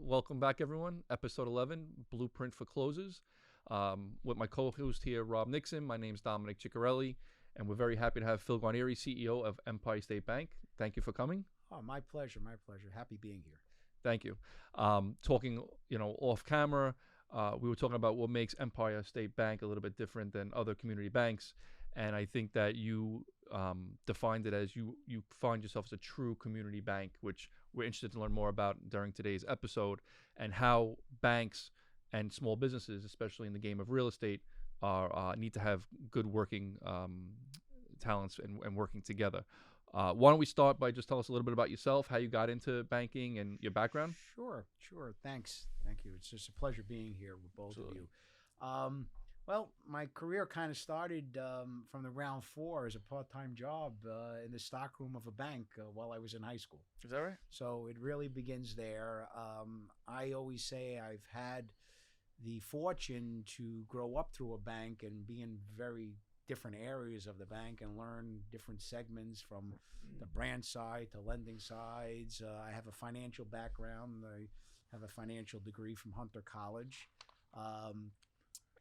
welcome back, everyone. Episode 11, Blueprint for Closes. With my co-host here, Rob Nixon. My name's Dominic Ciccarelli, and we're very happy to have Phil Guarnieri, CEO of Empire State Bank. Thank you for coming. Oh, my pleasure. My pleasure. Happy being here. Thank you. Talking, off camera, we were talking about what makes Empire State Bank a little bit different than other community banks, and I think that you defined it as you find yourself as a true community bank, which we're interested to learn more about during today's episode, and how banks and small businesses, especially in the game of real estate, need to have good working talents and working together. Why don't we start by just tell us a little bit about yourself, how you got into banking and your background? Sure. Thanks. Thank you. It's just a pleasure being here with both Absolutely. of you. Well, my career kind of started from the round floor as a part-time job in the stockroom of a bank while I was in high school. Is that right? So it really begins there. I always say I've had the fortune to grow up through a bank and be in very different areas of the bank and learn different segments from the branch side to lending sides. I have a financial background. I have a financial degree from Hunter College.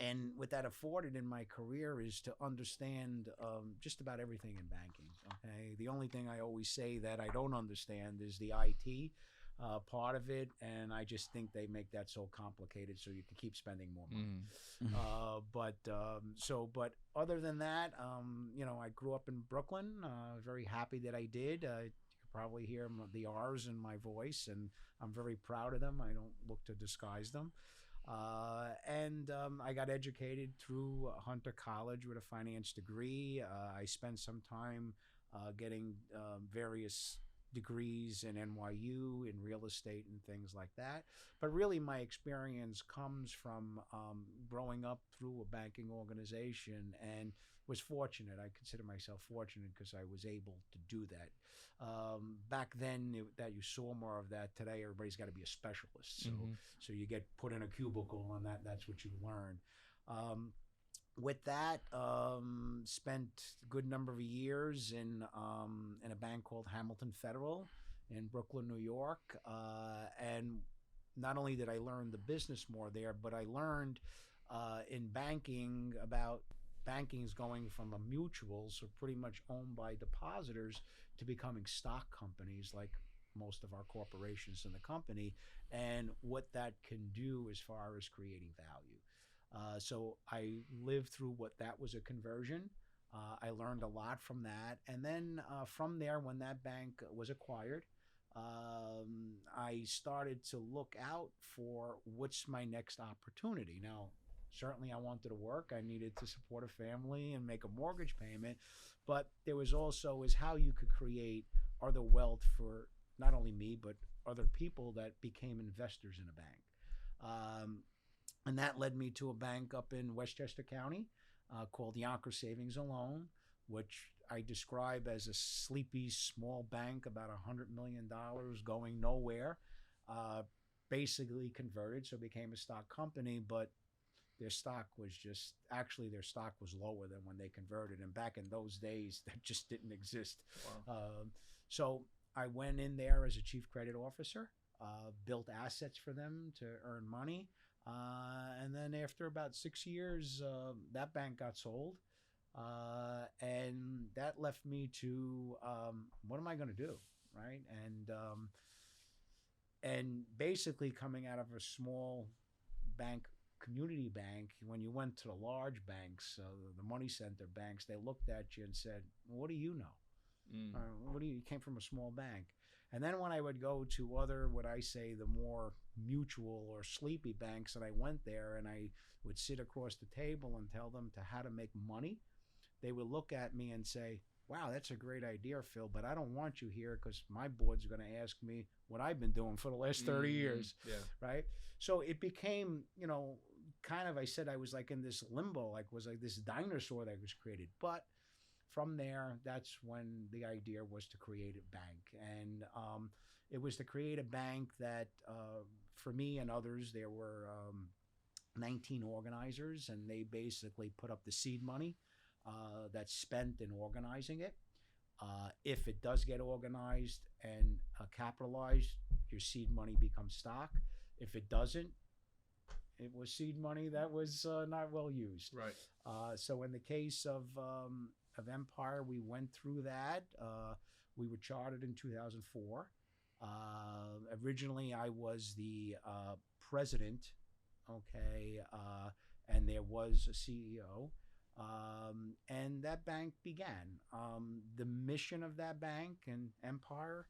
And what that afforded in my career is to understand just about everything in banking. Okay? The only thing I always say that I don't understand is the IT part of it, and I just think they make that so complicated so you can keep spending more money. But other than that, I grew up in Brooklyn. Very happy that I did. You could probably hear the R's in my voice, and I'm very proud of them. I don't look to disguise them. I got educated through Hunter College with a finance degree. I spent some time getting various degrees in NYU in real estate and things like that. But really my experience comes from growing up through a banking organization, and was fortunate. I consider myself fortunate because I was able to do that. Back then, that you saw more of that. Today, everybody's got to be a specialist. So you get put in a cubicle, and that's what you learn. With that, spent a good number of years in a bank called Hamilton Federal in Brooklyn, New York. And not only did I learn the business more there, but I learned in banking about banking's going from a mutual, so pretty much owned by depositors, to becoming stock companies like most of our corporations in the company, and what that can do as far as creating value. So I lived through what that was a conversion. I learned a lot from that. And then from there, when that bank was acquired, I started to look out for what's my next opportunity. Now, certainly I wanted to work. I needed to support a family and make a mortgage payment. But there was also is how you could create other wealth for not only me, but other people that became investors in a bank. And that led me to a bank up in Westchester County called Yonkers Savings and Loan, which I describe as a sleepy small bank, about $100 million, going nowhere. Basically converted, so it became a stock company, but their stock was their stock was lower than when they converted. And back in those days, that just didn't exist. Wow. So I went in there as a chief credit officer, built assets for them to earn money. And then after about 6 years, that bank got sold. And that left me to, what am I going to do? Right. And basically coming out of a small bank, community bank, when you went to the large banks, the money center banks, they looked at you and said, well, what do you know? You came from a small bank. And then when I would go to other, what I say, the more mutual or sleepy banks, and I went there and I would sit across the table and tell them how to make money, they would look at me and say, wow, that's a great idea, Phil, but I don't want you here because my board's going to ask me what I've been doing for the last 30 years. Yeah. Right? So it became, kind of, I said I was like in this limbo, was like this dinosaur that was created. But from there, that's when the idea was to create a bank. And it was to create a bank that, for me and others, there were 19 organizers, and they basically put up the seed money that's spent in organizing it. If it does get organized and capitalized, your seed money becomes stock. If it doesn't, it was seed money that was not well used. Right. So in the case of Empire, we went through that. We were chartered in 2004. Originally, I was the president, okay, and there was a CEO. And that bank began. The mission of that bank and Empire,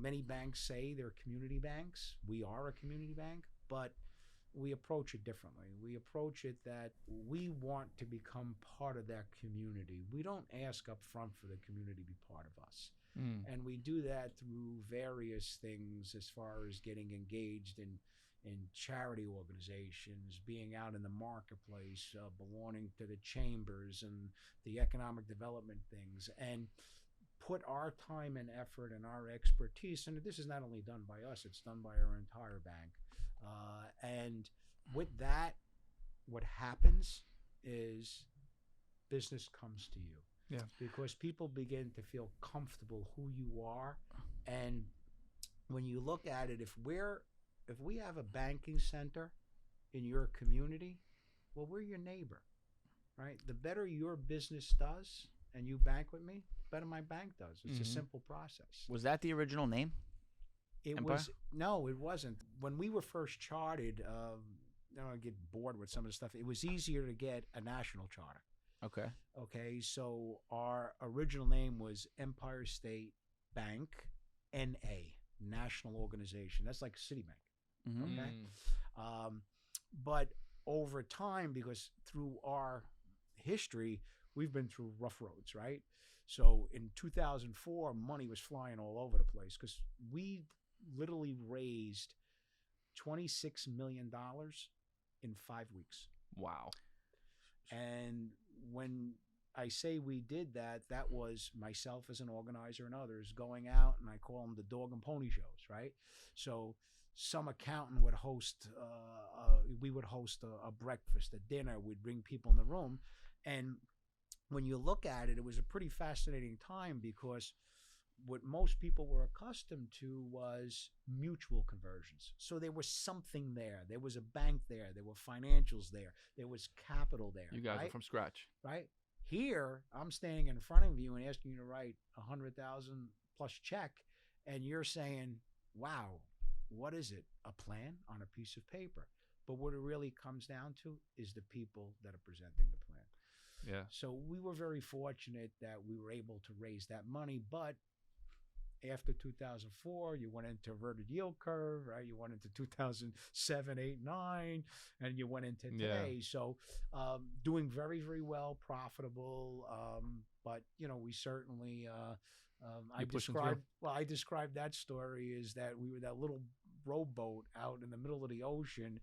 many banks say they're community banks. We are a community bank, but we approach it differently. We approach it that we want to become part of that community. We don't ask up front for the community to be part of us. And we do that through various things as far as getting engaged in charity organizations, being out in the marketplace, belonging to the chambers and the economic development things, and put our time and effort and our expertise. And this is not only done by us, it's done by our entire bank. And with that, what happens is business comes to you. Yeah. Because people begin to feel comfortable who you are. And when you look at it, if we have a banking center in your community, well, we're your neighbor, right? The better your business does and you bank with me, the better my bank does. It's a simple process. Was that the original name? Empire? No, it wasn't. When we were first chartered, I get bored with some of the stuff. It was easier to get a national charter. Okay, so our original name was Empire State Bank, N.A., National Organization. That's like Citibank. Okay, but over time, because through our history, we've been through rough roads, right? So in 2004, money was flying all over the place because we literally raised $26 million in 5 weeks. Wow. And when I say we did that, that was myself as an organizer and others going out, and I call them the dog and pony shows, right? So some accountant would host, we would host a breakfast, a dinner. We'd bring people in the room. And when you look at it, it was a pretty fascinating time because what most people were accustomed to was mutual conversions. So there was something there. There was a bank there. There were financials there. There was capital there. You guys right? are from scratch. Right? Here, I'm standing in front of you and asking you to write $100,000 plus check, and you're saying, wow, what is it? A plan on a piece of paper. But what it really comes down to is the people that are presenting the plan. Yeah. So we were very fortunate that we were able to raise that money, but after 2004, you went into inverted yield curve, right? You went into 2007, 8, 9, and you went into today. Yeah. So doing very, very well, profitable. But, we certainly, I described that story is that we were that little rowboat out in the middle of the ocean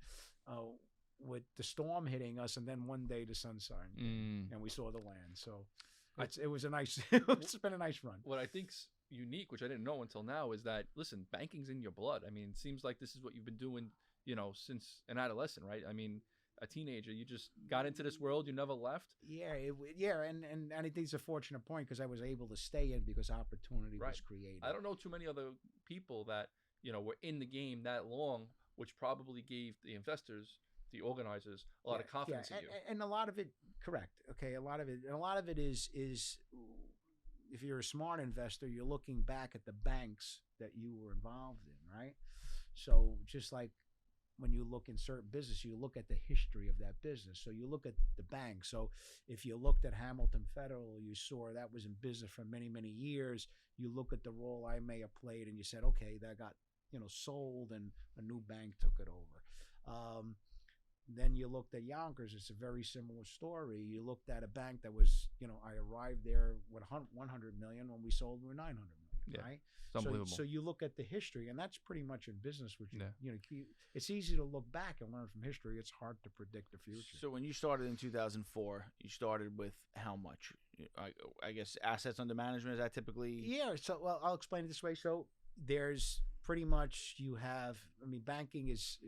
with the storm hitting us, and then one day the sun shined and we saw the land. So it was a nice, it's been a nice run. What I think's unique, which I didn't know until now, is that, listen, banking's in your blood. I mean, it seems like this is what you've been doing, since an adolescent, right? I mean, a teenager, you just got into this world, you never left. Yeah, and I think it's a fortunate point because I was able to stay in because opportunity was created. I don't know too many other people that, were in the game that long, which probably gave the investors, the organizers, a lot of confidence in you. And a lot of it, correct. Okay, a lot of it is if you're a smart investor, you're looking back at the banks that you were involved in, right? So just like when you look in certain business, you look at the history of that business. So you look at the bank. So if you looked at Hamilton Federal, you saw that was in business for many, many years. You look at the role I may have played and you said, okay, that got, sold and a new bank took it over. Then you looked at Yonkers. It's a very similar story. You looked at a bank that was, I arrived there with 100 million. When we sold, we were 900 million, right? It's unbelievable. So you look at the history, and that's pretty much in business. Which it's easy to look back and learn from history. It's hard to predict the future. So when you started in 2004, you started with how much? I guess assets under management, is that typically? Yeah. So I'll explain it this way. So there's pretty much you have. I mean, banking is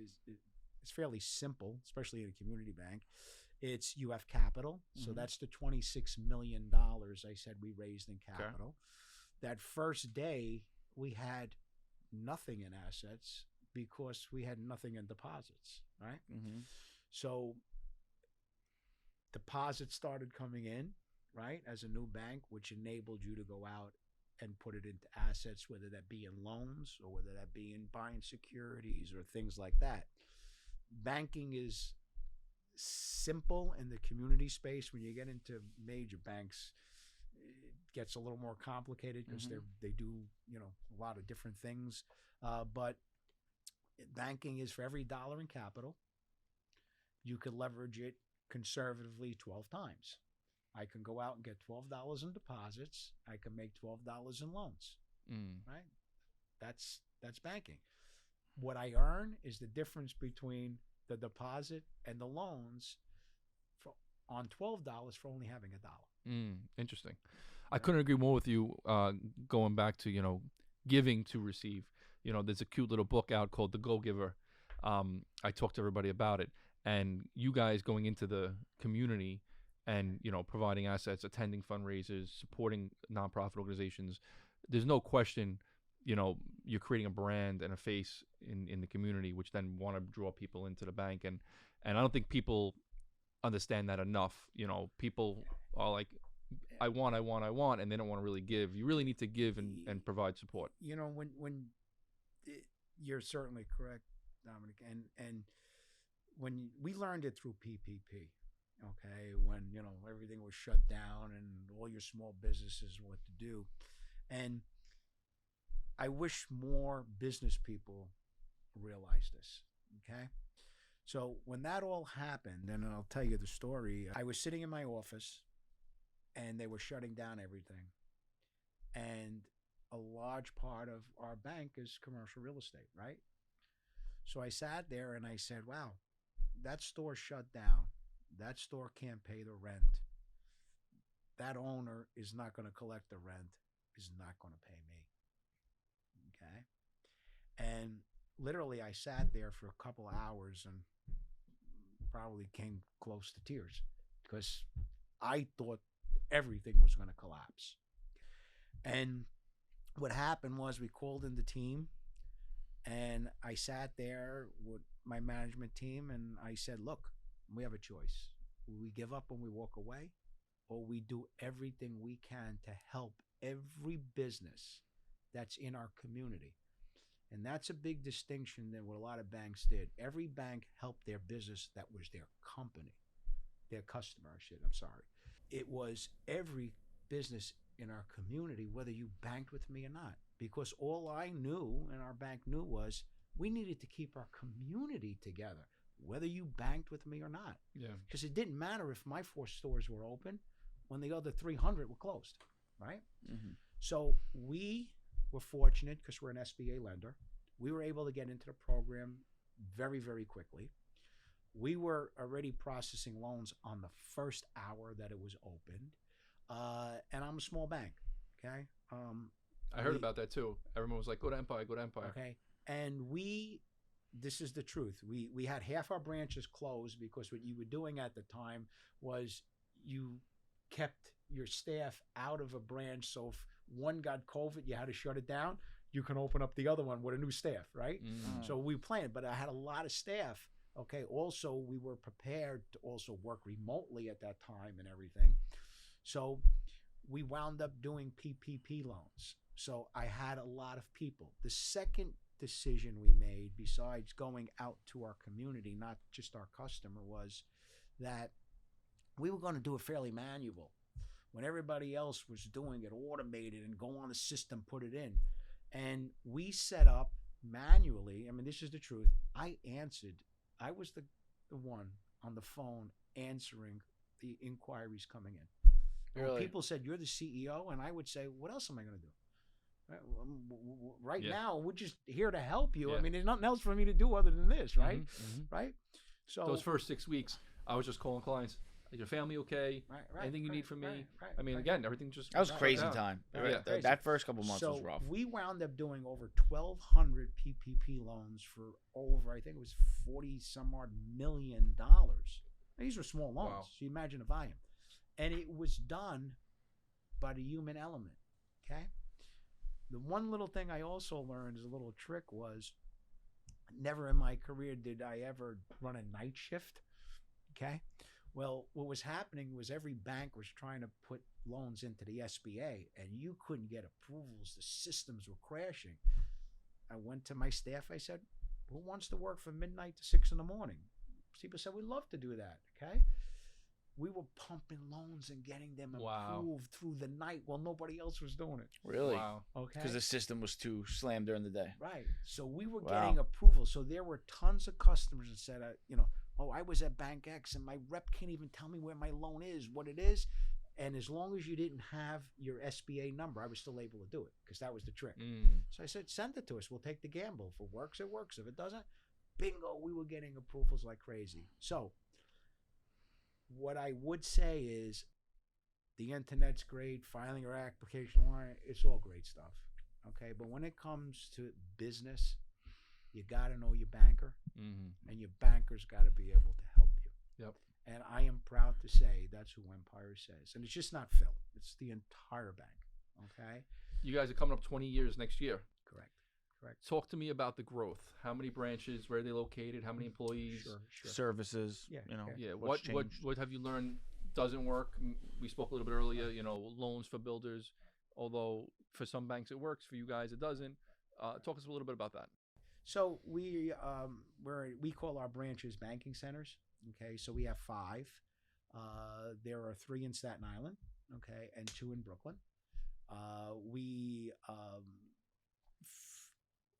it's fairly simple, especially in a community bank. It's you have capital, so that's the $26 million I said we raised in capital. Okay. That first day, we had nothing in assets, because we had nothing in deposits, right? Mm-hmm. So deposits started coming in, right, as a new bank, which enabled you to go out and put it into assets, whether that be in loans or whether that be in buying securities or things like that. Banking is simple in the community space. When you get into major banks, it gets a little more complicated because they do, you know, a lot of different things. But banking is for every dollar in capital, you could leverage it conservatively 12 times. I can go out and get $12 in deposits. I can make $12 in loans. Right? That's banking. What I earn is the difference between the deposit and the loans on $12 for only having $1. Interesting. I couldn't agree more with you. Going back to, you know, giving to receive. You know, there's a cute little book out called The Go Giver. I talked to everybody about it, and you guys going into the community and, you know, providing assets, attending fundraisers, supporting nonprofit organizations. There's no question, you know, you're creating a brand and a face in the community, which then want to draw people into the bank. And I don't think people understand that enough. You know, people are like, I want, and they don't want to really give. You really need to give and provide support. You know, when you're certainly correct, Dominic, and when we learned it through PPP, okay, when, you know, everything was shut down and all your small businesses what to do, and I wish more business people realize this, okay? So when that all happened, and I'll tell you the story, I was sitting in my office and they were shutting down everything. And a large part of our bank is commercial real estate, right? So I sat there and I said, wow, that store shut down. That store can't pay the rent. That owner is not going to collect the rent, is not going to pay me. Okay? And literally I sat there for a couple of hours and probably came close to tears because I thought everything was going to collapse. And what happened was we called in the team and I sat there with my management team and I said, look, we have a choice. We give up and we walk away, or we do everything we can to help every business that's in our community. And that's a big distinction than what a lot of banks did. Every bank helped their business that was their company, their customer, I'm sorry. It was every business in our community, whether you banked with me or not. Because all I knew and our bank knew was we needed to keep our community together, whether you banked with me or not. Yeah. Because it didn't matter if my 4 stores were open when the other 300 were closed, right? Mm-hmm. So we were fortunate because we're an SBA lender. We were able to get into the program very, very quickly. We were already processing loans on the first hour that it was opened. And I'm a small bank, okay? I heard about that too. Everyone was like, go to Empire, go to Empire. Okay. And this is the truth. We had half our branches closed because what you were doing at the time was you kept your staff out of a branch. So if one got COVID, you had to shut it down. You can open up the other one with a new staff, right? Mm. So we planned, but I had a lot of staff. Okay. Also, we were prepared to also work remotely at that time and everything. So we wound up doing PPP loans. So I had a lot of people. The second decision we made, besides going out to our community, not just our customer, was that we were going to do it fairly manual. When everybody else was doing it automated and go on the system, put it in. And we set up manually. I mean, this is the truth. I was the one on the phone answering the inquiries coming in. Really? People said, you're the CEO. And I would say, what else am I going to do? Right now, we're just here to help you. Yeah. I mean, there's nothing else for me to do other than this, right? Mm-hmm. Right? So those first 6 weeks, I was just calling clients. Is your family okay? Right, anything you need from me? I mean, again, everything just... That was crazy time. Yeah. That first couple months was rough. We wound up doing over 1,200 PPP loans for over, I think it was $40-some-odd million. These were small loans, wow. So you imagine the volume. And it was done by the human element, okay? The one little thing I also learned as a little trick was Never in my career did I ever run a night shift. Okay. Well, what was happening was every bank was trying to put loans into the SBA and you couldn't get approvals. The systems were crashing. I went to my staff. I said, who wants to work from midnight to 6 in the morning? People said, we'd love to do that. Okay. We were pumping loans and getting them approved through the night while nobody else was doing it. Really? Wow. Okay. Because the system was too slammed during the day. Right. So we were Wow. getting approval. So there were tons of customers that said, oh, I was at Bank X and my rep can't even tell me where my loan is, what it is. And as long as you didn't have your SBA number, I was still able to do it because that was the trick. So I said, send it to us. We'll take the gamble. If it works, it works. If it doesn't, bingo, we were getting approvals like crazy. So what I would say is the internet's great, filing your application online, it's all great stuff. Okay, but when it comes to business, you got to know your banker, and your banker's got to be able to help you. Yep. And I am proud to say that's who Empire says. And it's just not Phil. It's the entire bank. Okay? You guys are coming up 20 years next year. Correct. Talk to me about the growth. How many branches? Where are they located? How many employees? Sure. Services. Yeah, Yeah. What's What have you learned doesn't work? We spoke a little bit earlier. Loans for builders. Although for some banks it works, for you guys it doesn't. Talk us a little bit about that. So we call our branches banking centers. Okay, so we have 5. There are 3 in Staten Island. Okay, and 2 in Brooklyn. We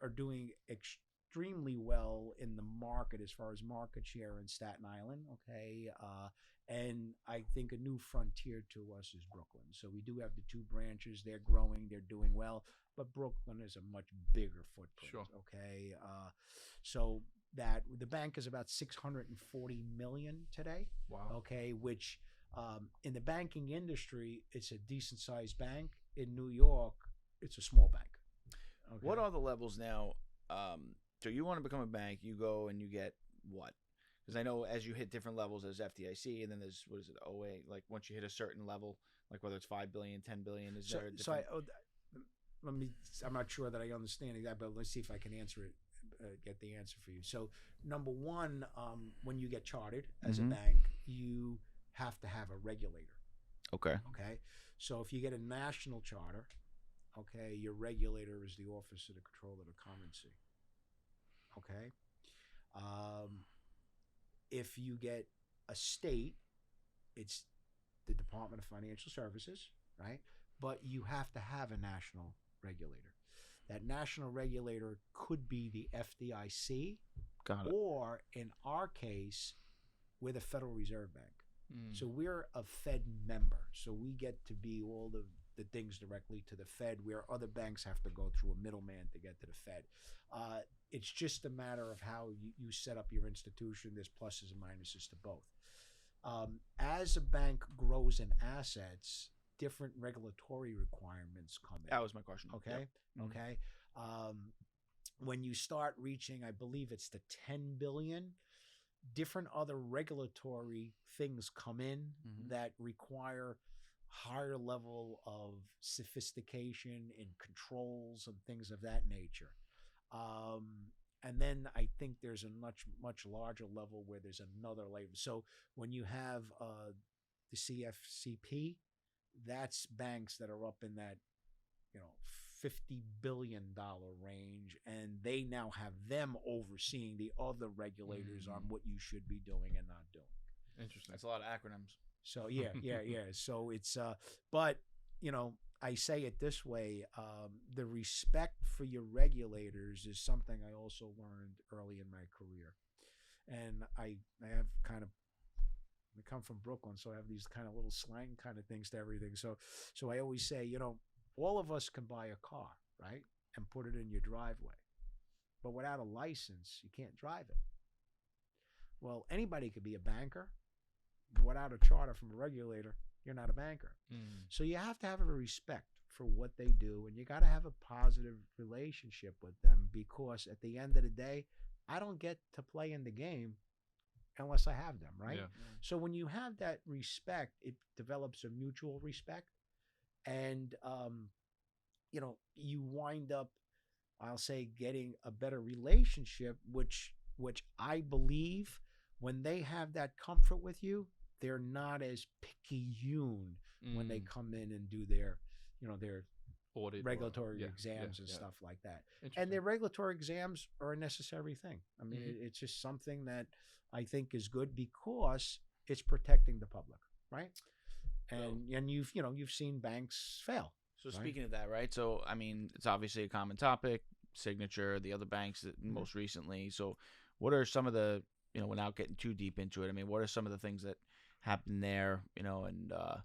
are doing extremely well in the market as far as market share in Staten Island. Okay, and I think a new frontier to us is Brooklyn. So we do have the 2 branches. They're growing. They're doing well. But Brooklyn is a much bigger footprint. Sure. Okay, so that the bank is about 640 million today. Wow. Okay, which in the banking industry, it's a decent sized bank. In New York, it's a small bank. Okay. What are the levels now? So you want to become a bank, you go and you get what? Because I know as you hit different levels, there's FDIC, and then there's, what is it, OA? Like once you hit a certain level, like whether it's 5 billion, 10 billion, is there a different... I'm not sure that I understand that, but let's see if I can answer it, get the answer for you. So number one, when you get chartered as a bank, you have to have a regulator. Okay. Okay. So if you get a national charter, okay, your regulator is the Office of the Controller of the Currency. Okay. If you get a state, it's the Department of Financial Services, right? But you have to have a national regulator. That national regulator could be the FDIC, Got it. or in our case, we're the Federal Reserve Bank. So we're a Fed member. So we get to be all the things directly to the Fed, where other banks have to go through a middleman to get to the Fed. It's just a matter of how you set up your institution. There's pluses and minuses to both. As a bank grows in assets, different regulatory requirements come in. That was my question. Okay. Yep. Okay. When you start reaching, I believe it's the 10 billion, different other regulatory things come in that require higher level of sophistication in controls and things of that nature. And then I think there's a much larger level where there's another layer. So when you have the CFCP, that's banks that are up in that, $50 billion range, and they now have them overseeing the other regulators on what you should be doing and not doing. Interesting. That's a lot of acronyms. So yeah. So it's but I say it this way: the respect for your regulators is something I also learned early in my career, and I have kind of. I come from Brooklyn, so I have these kind of little slang kind of things to everything. So I always say, all of us can buy a car, right, and put it in your driveway, but without a license, you can't drive it. Well, anybody could be a banker, but without a charter from a regulator, you're not a banker. So you have to have a respect for what they do, and you got to have a positive relationship with them, because at the end of the day, I don't get to play in the game unless I have them, right? Yeah. So when you have that respect, it develops a mutual respect, and you wind up I'll say, getting a better relationship, which I believe when they have that comfort with you, they're not as picayune when they come in and do their, their Audit regulatory yeah, exams and yeah. stuff like that. And Interesting. their regulatory exams are a necessary thing. I mean, it's just something that I think is good because it's protecting the public, right? And you've seen banks fail. So right? speaking of that, right? So I mean, it's obviously a common topic. Signature, the other banks that most recently. So, what are some of the without getting too deep into it? I mean, what are some of the things that happened there? And I'll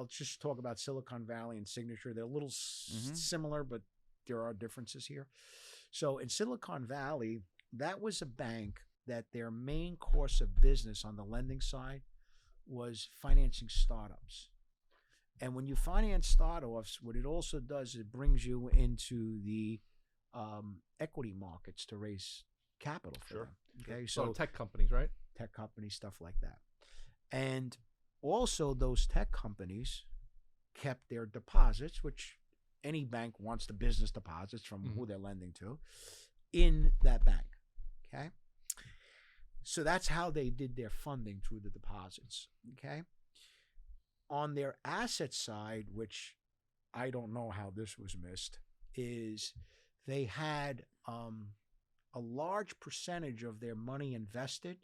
just talk about Silicon Valley and Signature. They're a little similar, but there are differences here. So in Silicon Valley, that was a bank that their main course of business on the lending side was financing startups. And when you finance startups, what it also does is it brings you into the equity markets to raise capital for them. Okay, so tech companies, right? Tech companies, stuff like that. And also those tech companies kept their deposits, which any bank wants the business deposits from who they're lending to, in that bank. Okay. So that's how they did their funding, through the deposits. Okay. On their asset side, which I don't know how this was missed, is they had a large percentage of their money invested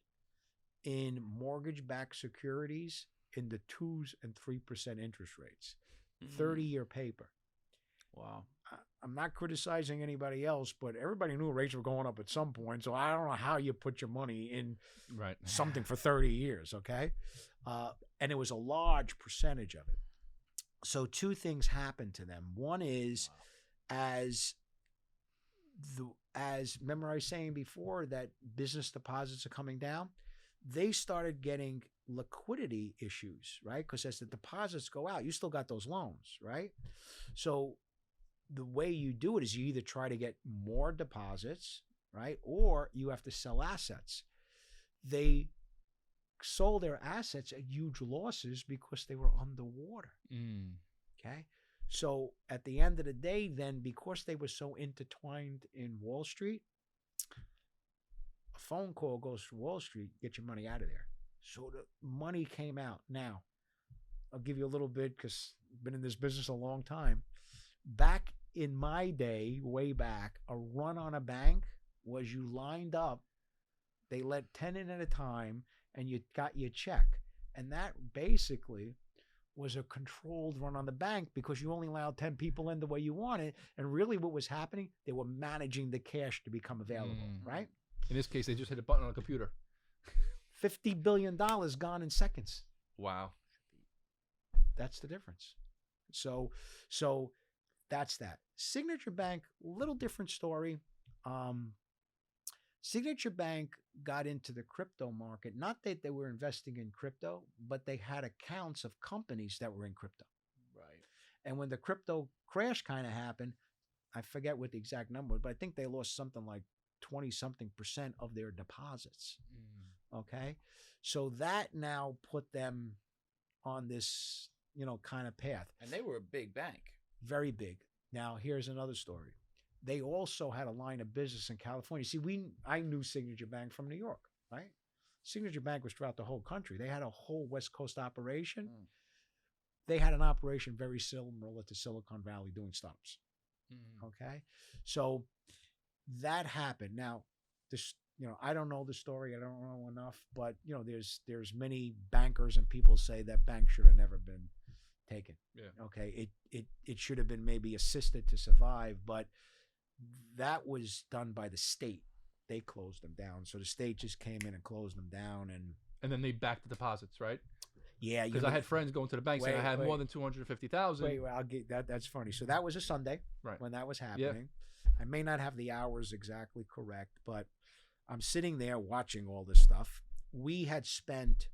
in mortgage-backed securities in the 2% and 3% interest rates, 30-year paper. Wow. I'm not criticizing anybody else, but everybody knew rates were going up at some point. So I don't know how you put your money in something for 30 years, okay? And it was a large percentage of it. So two things happened to them. One is, as remember I was saying before that business deposits are coming down, they started getting liquidity issues, right? Because as the deposits go out, you still got those loans, right? So the way you do it is you either try to get more deposits, right? Or you have to sell assets. They sold their assets at huge losses because they were underwater. Okay. So at the end of the day, then, because they were so intertwined in Wall Street, a phone call goes to Wall Street, get your money out of there. So the money came out. Now, I'll give you a little bit because I've been in this business a long time. Back in my day, way back, a run on a bank was you lined up, they let 10 in at a time, and you got your check. And that basically was a controlled run on the bank because you only allowed 10 people in the way you wanted. And really what was happening, they were managing the cash to become available, right? In this case, they just hit a button on a computer. $50 billion gone in seconds. Wow. That's the difference. So that's that. Signature Bank, little different story. Signature Bank got into the crypto market. Not that they were investing in crypto, but they had accounts of companies that were in crypto. Right. And when the crypto crash kind of happened, I forget what the exact number was, but I think they lost something like 20-something% of their deposits. Okay. So that now put them on this, kind of path. And they were a big bank. Very big. Now, here's another story. They also had a line of business in California. See, I knew Signature Bank from New York, right? Signature Bank was throughout the whole country. They had a whole West Coast operation. They had an operation very similar to Silicon Valley doing startups. Okay? So that happened. Now, this, I don't know the story. I don't know enough, but there's many bankers and people say that bank should have never been taken. Yeah. Okay. It should have been maybe assisted to survive, but that was done by the state. They closed them down. So the state just came in and closed them down, and then they backed the deposits, right? Yeah, because I had friends going to the bank saying I had more than 250,000. Wait, I'll get that. That's funny. So that was a Sunday, right, when that was happening. Yeah. I may not have the hours exactly correct, but I'm sitting there watching all this stuff. We had spent,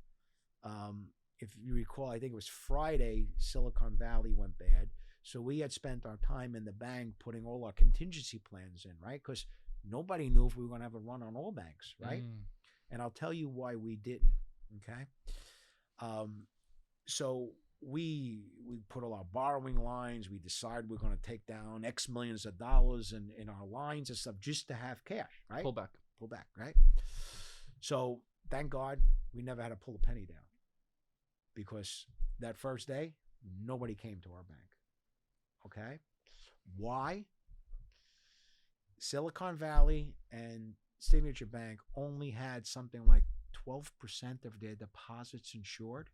if you recall, I think it was Friday, Silicon Valley went bad. So we had spent our time in the bank putting all our contingency plans in, right? Because nobody knew if we were going to have a run on all banks, right? And I'll tell you why we didn't, okay? So we put all our borrowing lines. We decide we're going to take down X millions of dollars in our lines and stuff just to have cash, right? Pull back. Pull back, right? So thank God we never had to pull a penny down, because that first day nobody came to our bank. Okay, why? Silicon Valley and Signature Bank only had something like 12% of their deposits insured,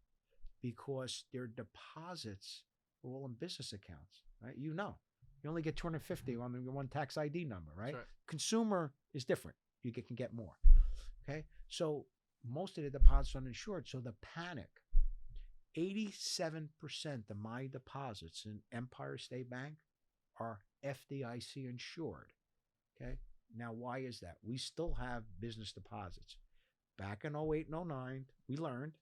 because their deposits were all in business accounts, right? You only get 250 on the one tax ID number, right? Right. Consumer is different. You can get more. Okay, so most of the deposits are uninsured. So the panic. 87% of my deposits in Empire State Bank are FDIC insured. Okay, now why is that? We still have business deposits. Back in 08 and 09, we learned.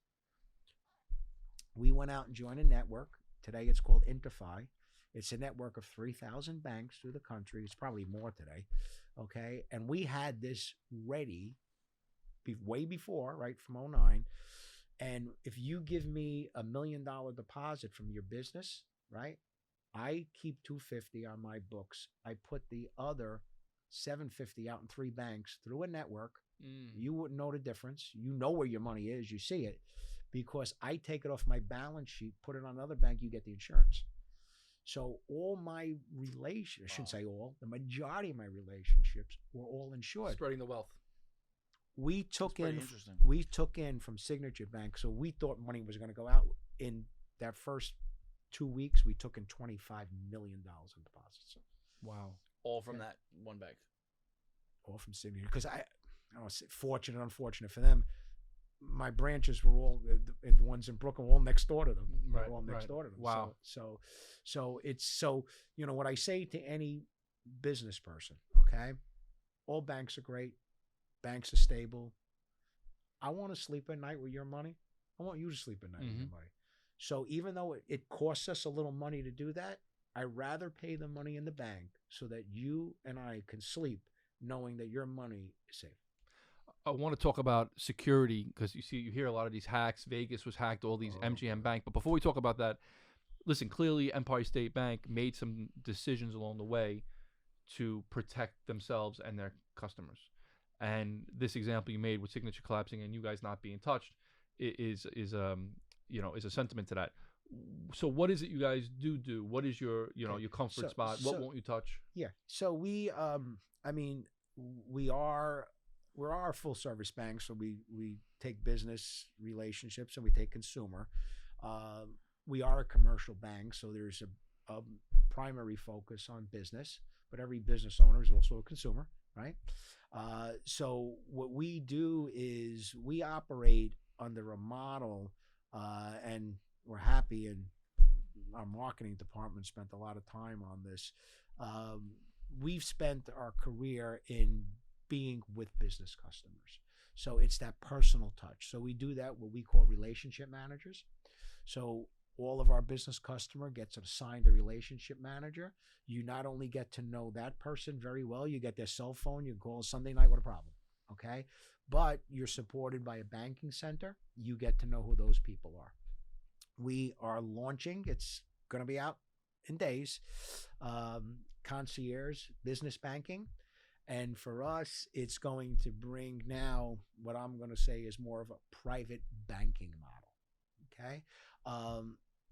We went out and joined a network. Today it's called Interfi. It's a network of 3,000 banks through the country. It's probably more today. Okay, and we had this ready way before, right, from 09. And if you give me $1 million deposit from your business, right, I keep $250 on my books. I put the other $750 out in 3 banks through a network. You wouldn't know the difference. You know where your money is. You see it, because I take it off my balance sheet, put it on another bank. You get the insurance. So all my relations, I shouldn't say all, the majority of my relationships were all insured. Spreading the wealth. We took That's pretty in interesting. we took in from Signature Bank, so we thought money was going to go out. In that first 2 weeks, we took in $25 million in deposits. Wow. All from that one bank. All from Signature, because I was fortunate, unfortunate for them. My branches were all the ones in Brooklyn, were all next door to them. Right, All next right. door to them. Wow. So it's what I say to any business person. Okay, all banks are great. Banks are stable. I want to sleep at night with your money. I want you to sleep at night with your money. So even though it costs us a little money to do that, I'd rather pay the money in the bank so that you and I can sleep knowing that your money is safe. I want to talk about security, because you hear a lot of these hacks. Vegas was hacked, all these MGM Bank. But before we talk about that, listen, clearly Empire State Bank made some decisions along the way to protect themselves and their customers. And this example you made with Signature collapsing and you guys not being touched is a sentiment to that. So what is it you guys do? What is your your comfort spot? What won't you touch? Yeah. So we're a full service bank, so we take business relationships and we take consumer. We are a commercial bank, so there's a primary focus on business, but every business owner is also a consumer, right? So what we do is we operate under a model, and we're happy, and our marketing department spent a lot of time on this. We've spent our career in being with business customers. So it's that personal touch. So we do that, what we call relationship managers. So all of our business customer gets assigned a relationship manager. You not only get to know that person very well, you get their cell phone, you call Sunday night with a problem, okay? But you're supported by a banking center. You get to know who those people are. We are launching, it's going to be out in days, concierge business banking. And for us, it's going to bring now what I'm going to say is more of a private banking model, okay?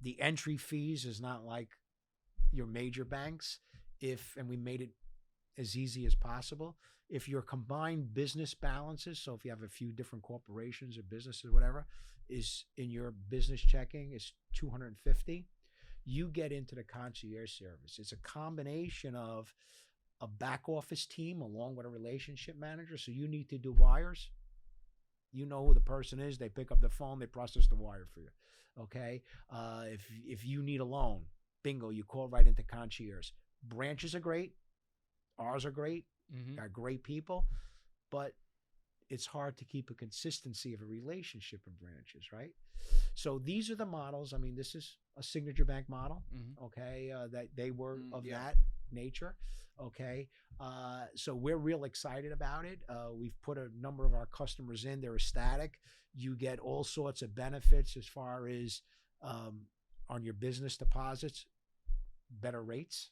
The entry fees is not like your major banks. And we made it as easy as possible. If your combined business balances, so if you have a few different corporations or businesses, whatever, is in your business checking is 250, you get into the concierge service. It's a combination of a back office team along with a relationship manager. So you need to do wires. You know who the person is. They pick up the phone. They process the wire for you. Okay. If you need a loan, bingo, you call right into concierge. Branches are great. Ours are great. Are great people, but it's hard to keep a consistency of a relationship in branches, right? So these are the models. I mean, this is a Signature Bank model, okay, that they were of that nature, okay? So we're real excited about it. We've put a number of our customers in. They're ecstatic. You get all sorts of benefits as far as on your business deposits, better rates.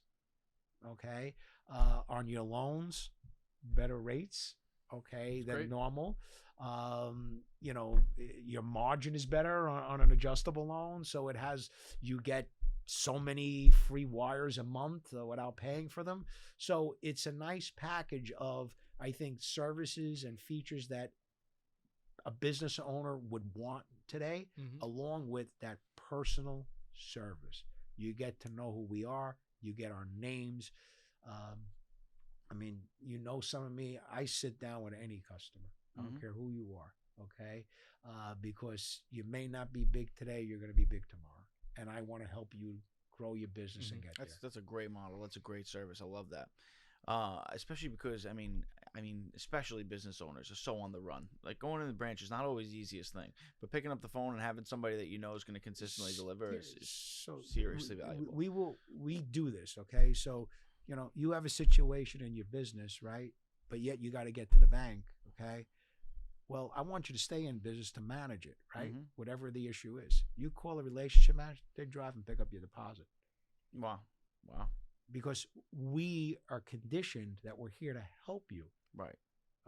Okay, on your loans, better rates. Okay, than great. normal. Your margin is better on an adjustable loan, so you get so many free wires a month without paying for them. So it's a nice package of, I think, services and features that a business owner would want today, along with that personal service. You get to know who we are. You get our names. Some of me, I sit down with any customer. I don't care who you are, okay? Because you may not be big today, you're going to be big tomorrow. And I want to help you grow your business and get there. That's a great model. That's a great service. I love that. Especially because, especially business owners are so on the run. Like, going to the branch is not always the easiest thing, but picking up the phone and having somebody that you know is going to consistently deliver is so seriously valuable. We do this, okay? So, you have a situation in your business, right? But yet you got to get to the bank, okay? Well, I want you to stay in business to manage it, right? Whatever the issue is. You call a relationship manager, they drive and pick up your deposit. Wow. Because we are conditioned that we're here to help you. Right.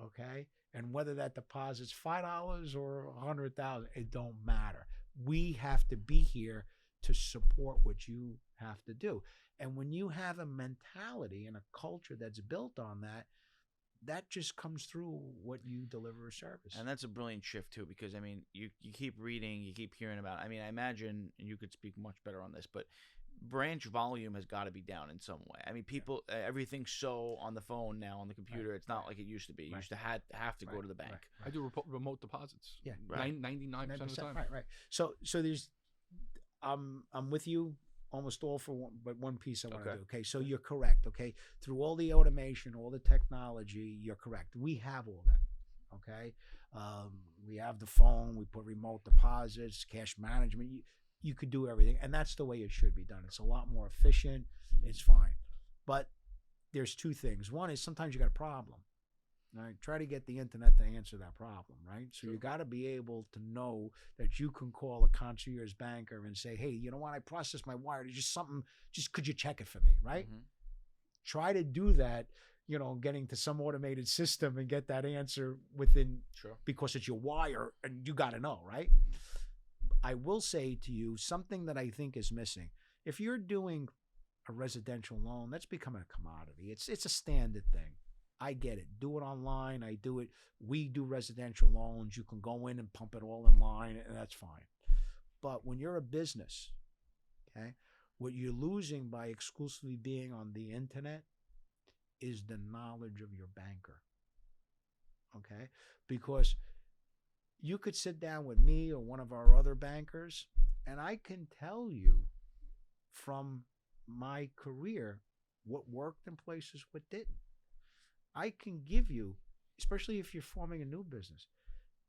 Okay? And whether that deposit's $5 or $100,000, it don't matter. We have to be here to support what you have to do. And when you have a mentality and a culture that's built on that, that just comes through what you deliver a service. And that's a brilliant shift too, because you keep reading, you keep hearing about it. I imagine, and you could speak much better on this, but branch volume has got to be down in some way. People, everything's so on the phone now, on the computer. It's not like it used to be. You used to have to go to the bank. I do remote deposits. Yeah, 99% of the time. Right. So there's, I'm with you almost all for one, but one piece I want to do. Okay, so you're correct. Okay, through all the automation, all the technology, you're correct. We have all that. Okay, we have the phone. We put remote deposits, cash management. You could do everything, and that's the way it should be done. It's a lot more efficient. It's fine, but there's two things. One is sometimes you got a problem. Right? Try to get the internet to answer that problem, right? So you got to be able to know that you can call a concierge banker and say, hey, you know what? I processed my wire. There's just something, could you check it for me, right? Try to do that, getting to some automated system and get that answer within, because it's your wire and you got to know, right? I will say to you something that I think is missing. If you're doing a residential loan, that's becoming a commodity. It's a standard thing. I get it. Do it online. I do it. We do residential loans. You can go in and pump it all in line, and that's fine. But when you're a business, okay, what you're losing by exclusively being on the internet is the knowledge of your banker. Okay? Because you could sit down with me or one of our other bankers, and I can tell you from my career what worked in places, what didn't. I can give you, especially if you're forming a new business,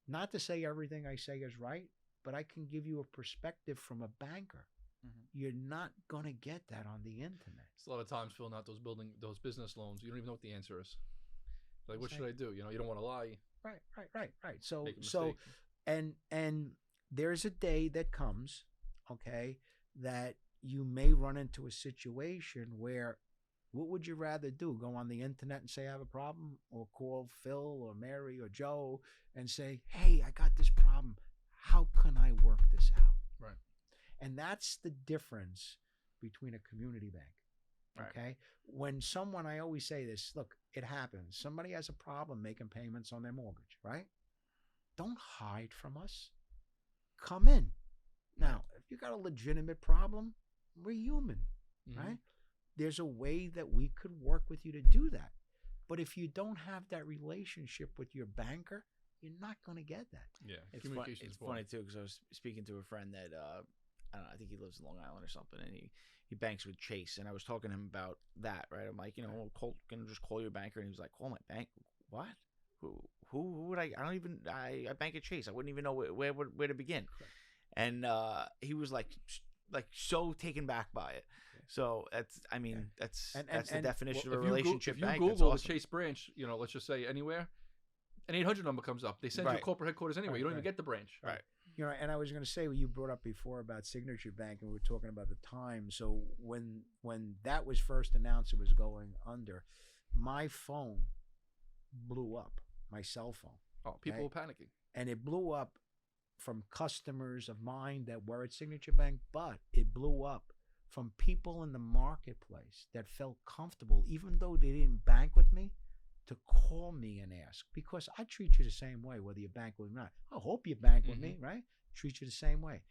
not to say everything I say is right, but I can give you a perspective from a banker. You're not going to get that on the internet. It's a lot of times filling out those business loans. You don't even know what the answer is. Like, what should I do? You don't want to lie. Right. So, and there's a day that comes, okay, that you may run into a situation where, what would you rather do? Go on the internet and say I have a problem, or call Phil or Mary or Joe and say, hey, I got this problem. How can I work this out? Right. And that's the difference between a community bank. Okay. When someone, I always say this, look, it happens. Somebody has a problem making payments on their mortgage, right? Don't hide from us. Come in. Now, if you got a legitimate problem, we're human, right? There's a way that we could work with you to do that. But if you don't have that relationship with your banker, you're not going to get that. Yeah, it's funny too, because I was speaking to a friend that I don't know, I think he lives in Long Island or something, and he banks with Chase, and I was talking to him about that. Right, I'm like, can just call your banker, and he was like, call my bank? What? Who would I bank at Chase. I wouldn't even know where to begin. Correct. And he was like so taken back by it. So that's the definition of a relationship bank. If you Google the Chase branch, let's just say anywhere, an 800 number comes up. They send you to corporate headquarters anyway. You don't even get the branch. Right. You know, and I was going to say what you brought up before about Signature Bank, and we were talking about the time. So when that was first announced, it was going under. My phone blew up, my cell phone. Oh, people Okay? were panicking. And it blew up from customers of mine that were at Signature Bank, but it blew up from people in the marketplace that felt comfortable, even though they didn't bank with me, to call me and ask, because I treat you the same way, whether you bank with me or not. I hope you bank with me, right? Treat you the same way.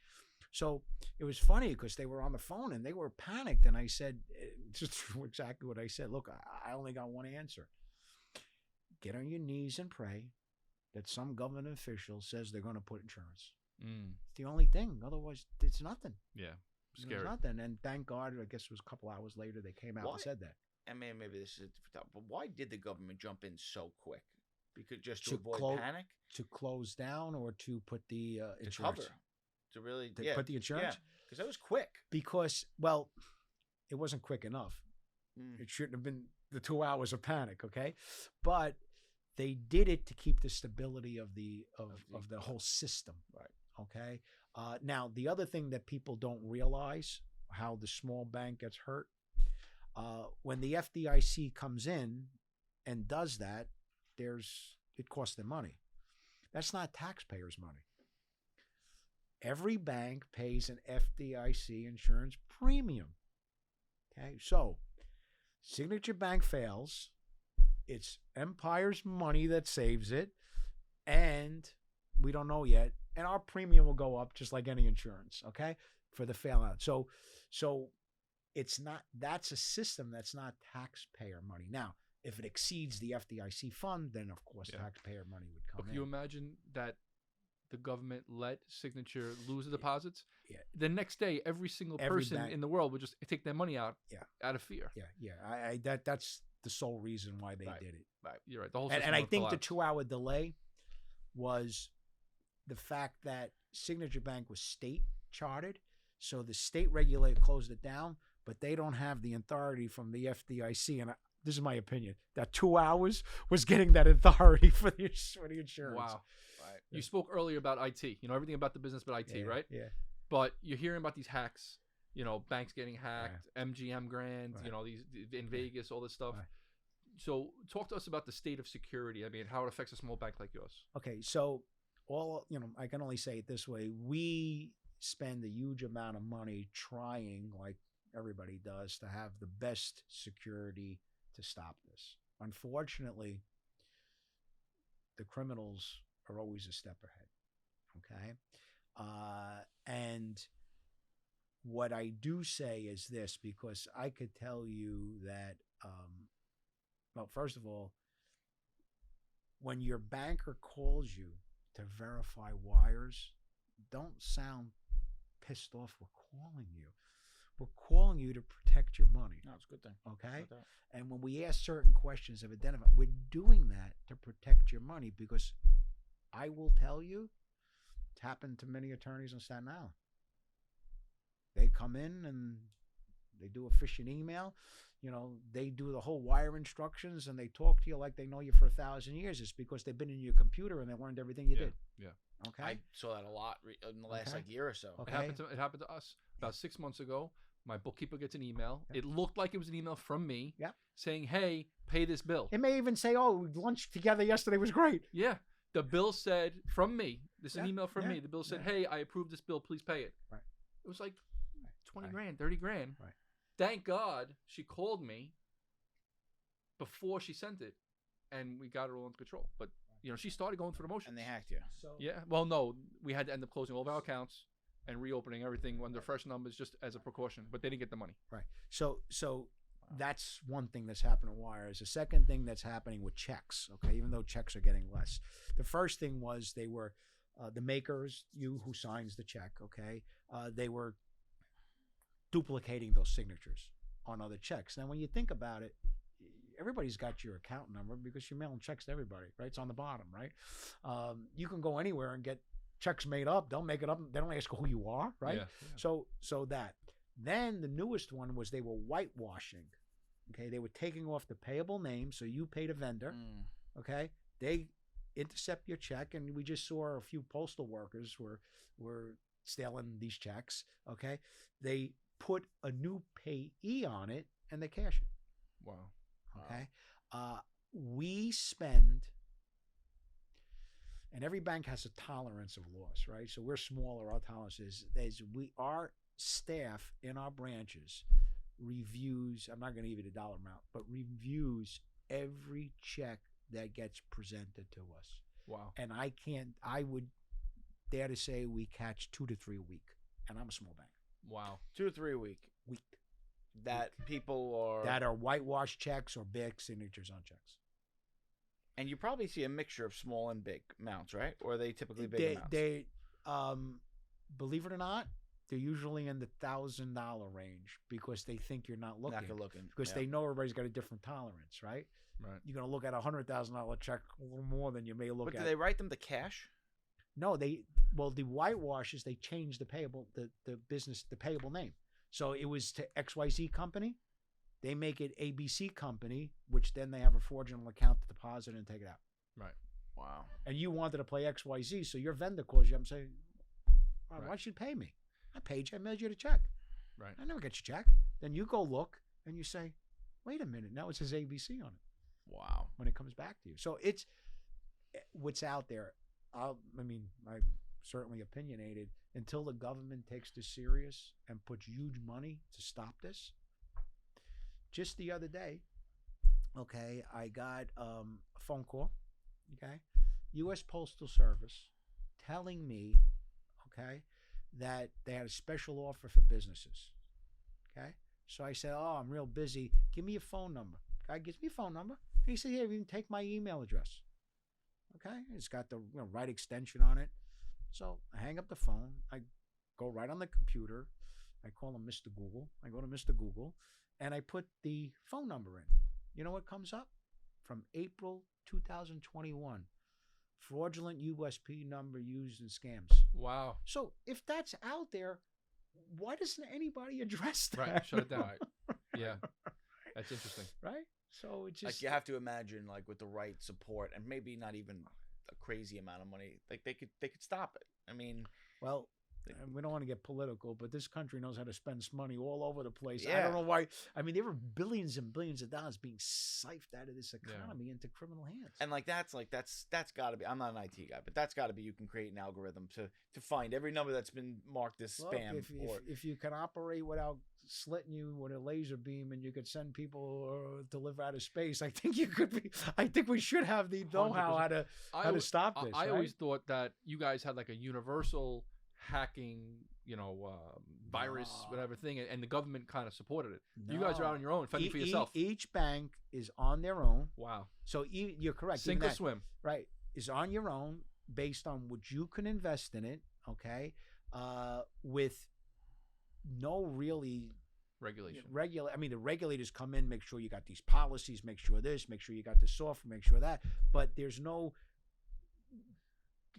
So it was funny because they were on the phone and they were panicked. And I said, just exactly what I said. Look, I only got one answer. Get on your knees and pray that some government official says they're going to put insurance. It's the only thing. Otherwise, it's nothing. Yeah, scary. It's nothing. And thank God, I guess it was a couple hours later, they came out and said that. I mean, maybe this is a different topic, but why did the government jump in so quick? Because just to To avoid panic? To close down or to put the To insurance? cover. To really Put the insurance? Yeah, because that was quick. Because, well, it wasn't quick enough. It shouldn't have been the 2 hours of panic, okay? But they did it to keep the stability of the whole system. Right. Okay. Now the other thing that people don't realize, how the small bank gets hurt, when the FDIC comes in and does that, it costs them money. That's not taxpayers' money. Every bank pays an FDIC insurance premium. Okay, so Signature Bank fails. It's Empire's money that saves it, and we don't know yet. And our premium will go up just like any insurance, okay, for the failout. So it's not. That's a system that's not taxpayer money. Now, if it exceeds the FDIC fund, then of course taxpayer money would come But can in. you imagine that the government let Signature lose the deposits? Yeah. The next day, every single person bank- in the world would just take their money out out of fear. Yeah. That's the sole reason why they did it. Right. You're right. The whole And system I would think the collapse. 2-hour delay was the fact that Signature Bank was state chartered, so the state regulator closed it down, but they don't have the authority from the FDIC. And this is my opinion, that 2 hours was getting that authority for the insurance. Wow. Right. You spoke earlier about IT. You know everything about the business but IT, right? Yeah. But you're hearing about these hacks. You know, banks getting hacked, MGM Grand. You know, these in Vegas, all this stuff. Right. So, talk to us about the state of security. I mean, how it affects a small bank like yours. Okay, so I can only say it this way: we spend a huge amount of money trying, like everybody does, to have the best security to stop this. Unfortunately, the criminals are always a step ahead. Okay, and what I do say is this, because I could tell you that, well, first of all, when your banker calls you to verify wires, don't sound pissed off we're calling you. We're calling you to protect your money. No, it's a good thing. Okay? And when we ask certain questions of identify, we're doing that to protect your money, because I will tell you, it's happened to many attorneys in Staten Island. They come in and they do a phishing email. You know, they do the whole wire instructions and they talk to you like they know you for 1,000 years. It's because they've been in your computer and they learned everything you did. Yeah. Okay. I saw that a lot in the last year or so. Okay. It happened to us about 6 months ago. My bookkeeper gets an email. It looked like it was an email from me saying, "Hey, pay this bill." It may even say, "Oh, lunch together yesterday was great." Yeah. The bill said from me. This is an email from Yeah. me. The bill said, "Hey, I approve this bill. Please pay it." Right. It was like 20 grand, 30 grand. Right. Thank God she called me before she sent it, and we got it all under control. But you know, she started going through the motions. And they hacked you. So Yeah. Well, no, we had to end up closing all of our accounts and reopening everything under fresh numbers just as a precaution. But they didn't get the money. Right. So that's one thing that's happening with wires. The second thing that's happening with checks, okay, even though checks are getting less. The first thing was they were the makers, you who signs the check, okay, they were duplicating those signatures on other checks. Now, when you think about it, everybody's got your account number because you're mailing checks to everybody, right? It's on the bottom, right? You can go anywhere and get checks made up. They'll make it up. They don't ask who you are, right? Yeah. So that. Then the newest one was they were whitewashing. Okay, they were taking off the payable name, so you paid a vendor. Okay, they intercept your check, and we just saw a few postal workers were stealing these checks. Okay, they put a new payee on it and they cash it. Wow. Okay, we spend, and every bank has a tolerance of loss, right? So we're smaller. Our tolerance is our staff in our branches reviews. I'm not going to give you the dollar amount, but reviews every check that gets presented to us. Wow. And I would dare to say we catch 2 to 3 a week, and I'm a small bank. Wow. 2 to 3 a week. That people are that are whitewash checks or big signatures on checks. And you probably see a mixture of small and big amounts, right? Or are they typically big amounts? They believe it or not, they're usually in the $1,000 range because they think you're not looking. Because they know everybody's got a different tolerance, right? Right. You're going to look at $100,000 check a little more than you may look at. But do they write them to cash? No, the whitewashes, they change the payable name. So it was to XYZ company. They make it ABC company, which then they have a fraudulent account to deposit and take it out. Right. Wow. And you wanted to play XYZ, so your vendor calls you up and say, why should you pay me? I paid you. I mailed you the check. Right. I never get your check. Then you go look and you say, wait a minute, now it says ABC on it. Wow. When it comes back to you. So it's what's out there. I'm certainly opinionated. Until the government takes this serious and puts huge money to stop this. Just the other day, okay, I got a phone call, okay, U.S. Postal Service telling me, okay, that they had a special offer for businesses, okay? So I said, I'm real busy. Give me your phone number. Guy gives me a phone number. And he said, yeah, you can take my email address. Okay, it's got the right extension on it. So I hang up the phone. I go right on the computer. I call him Mr. Google. I go to Mr. Google, and I put the phone number in. You know what comes up? From April 2021. Fraudulent USP number used in scams. Wow. So if that's out there, why doesn't anybody address that? Right, shut it down. Yeah, that's interesting. Right? So it's just... Like you have to imagine, like with the right support and maybe not even a crazy amount of money, like they could stop it. I mean, well, we don't want to get political, but this country knows how to spend money all over the place. Yeah. I don't know why. I mean, there were billions and billions of dollars being siphoned out of this economy into criminal hands. And that's got to be. I'm not an IT guy, but that's got to be. You can create an algorithm to find every number that's been marked as spam. If you can operate without slitting you with a laser beam and you could send people to live out of space, I think you could be. I think we should have the know-how how to stop this. I always thought that you guys had like a universal hacking, virus, whatever thing, and the government kind of supported it. No. You guys are out on your own, fending for yourself. Each bank is on their own. Wow. So you're correct. Sink or swim. Right. Is on your own based on what you can invest in it, okay, with no really regulation. The regulators come in, make sure you got these policies, make sure this, make sure you got this software, make sure that, but there's no...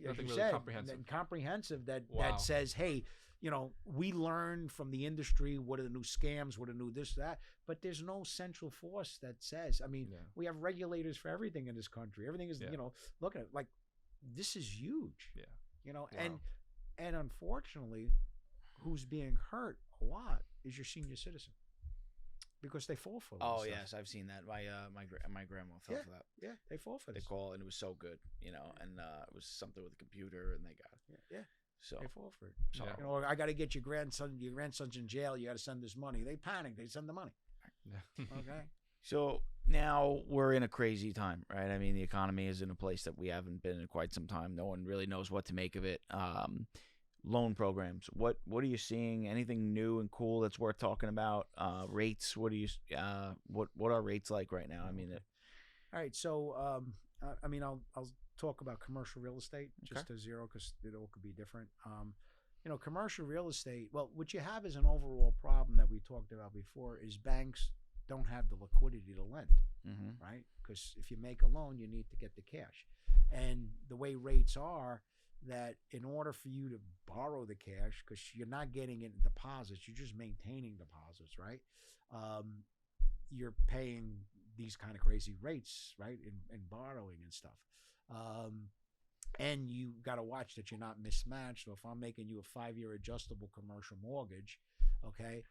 Nothing really said, comprehensive that wow. says, hey, we learn from the industry what are the new scams, what are new this, that, but there's no central force that says, we have regulators for everything in this country. Everything is, look at it, like, this is huge. Yeah. Wow. And unfortunately, who's being hurt a lot is your senior citizen. Because they fall for that. Oh, stuff. Yes, I've seen that. My grandma fell for that. Yeah, they fall for this. They call, and it was so good, and it was something with a computer, and they got it. Yeah. So they fall for it. So I got to get your grandson's in jail. You got to send this money. They panic. They send the money. Okay. So now we're in a crazy time, right? I mean, the economy is in a place that we haven't been in quite some time. No one really knows what to make of it. Loan programs. What are you seeing? Anything new and cool that's worth talking about? Rates. What do you? What are rates like right now? I mean, all right. So I'll talk about commercial real estate just to zero because it all could be different. Commercial real estate. Well, what you have is an overall problem that we talked about before is banks don't have the liquidity to lend, right? Because if you make a loan, you need to get the cash, and the way rates are. That in order for you to borrow the cash, because you're not getting it in deposits, you're just maintaining deposits, right? You're paying these kind of crazy rates, right, in borrowing and stuff. And you got to watch that you're not mismatched. So if I'm making you a 5-year adjustable commercial mortgage, okay,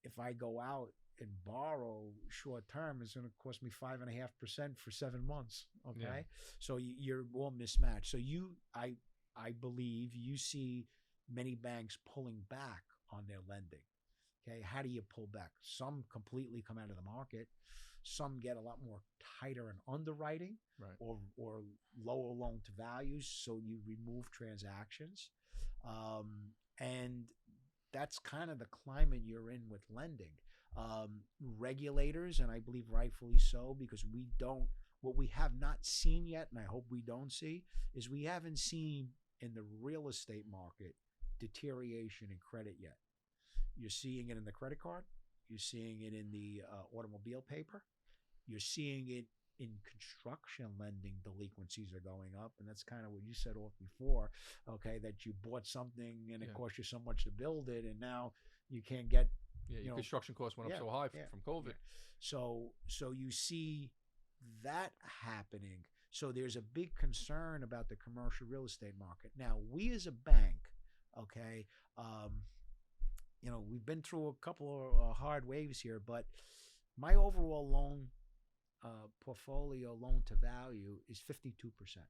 if I go out and borrow short term, it's going to cost me 5.5% for 7 months. Okay, Yeah. so you're all mismatched. So I believe you see many banks pulling back on their lending. Okay, how do you pull back? Some completely come out of the market. Some get a lot more tighter in underwriting, Right. or lower loan to values, so you remove transactions, and that's kind of the climate you're in with lending. Regulators, and I believe rightfully so, because what we have not seen yet, and I hope we don't see, is we haven't seen in the real estate market deterioration in credit yet. You're seeing it in the credit card. You're seeing it in the automobile paper. You're seeing it in construction lending. Delinquencies are going up, and that's kind of what you said off before. Okay, that you bought something and it cost you so much to build it, and now you can't get. Yeah, your construction costs went up so high from COVID. Yeah. So you see that happening. So there's a big concern about the commercial real estate market. Now, we as a bank, okay, we've been through a couple of hard waves here, but my overall loan portfolio loan to value is 52%.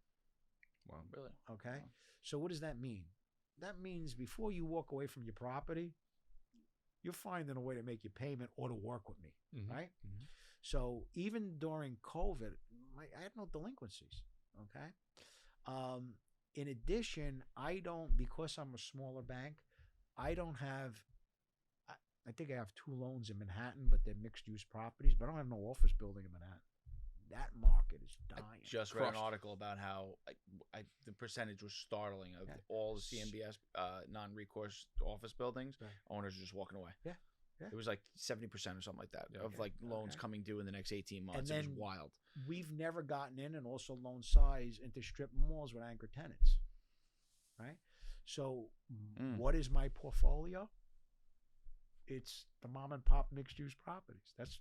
Wow. Really? Okay. Wow. So what does that mean? That means before you walk away from your property, you're finding a way to make your payment or to work with me, right? Mm-hmm. So even during COVID, I had no delinquencies, okay? In addition, because I'm a smaller bank, I think I have 2 loans in Manhattan, but they're mixed-use properties, but I don't have no office building in Manhattan. That market is dying. I just read an article about how the percentage was startling of all the CMBS non-recourse office buildings. Right. Owners are just walking away. Yeah. It was like 70% or something like that of loans coming due in the next 18 months. And it was wild. We've never gotten in, and also loan size, into strip malls with anchor tenants, right? So what is my portfolio? It's the mom and pop mixed use properties. That's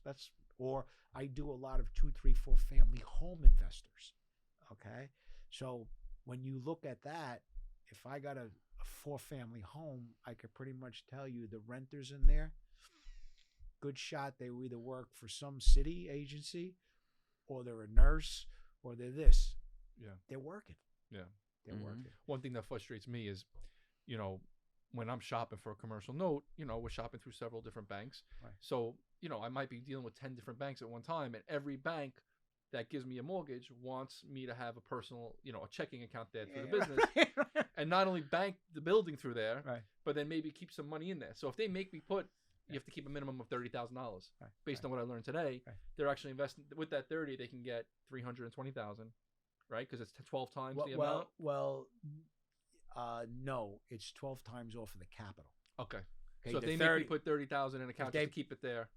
or I do a lot of 2, 3, 4 family home investors. Okay. So when you look at that, if I got a 4-family home, I could pretty much tell you the renters in there, good shot they will either work for some city agency, or they're a nurse, or they're this. Yeah. They're working. Yeah. They're working. One thing that frustrates me is, when I'm shopping for a commercial note, we're shopping through several different banks. Right. So, I might be dealing with 10 different banks at one time, and every bank that gives me a mortgage wants me to have a personal, a checking account there through the business. Right. And not only bank the building through there, Right. but then maybe keep some money in there. So if they make me you have to keep a minimum of $30,000 based on what I learned today. Right. They're actually investing with that 30. They can get 320,000, right? Because it's 12 times the amount. No, it's 12 times off of the capital. Okay. So if they make me put 30,000 in account just to keep it there,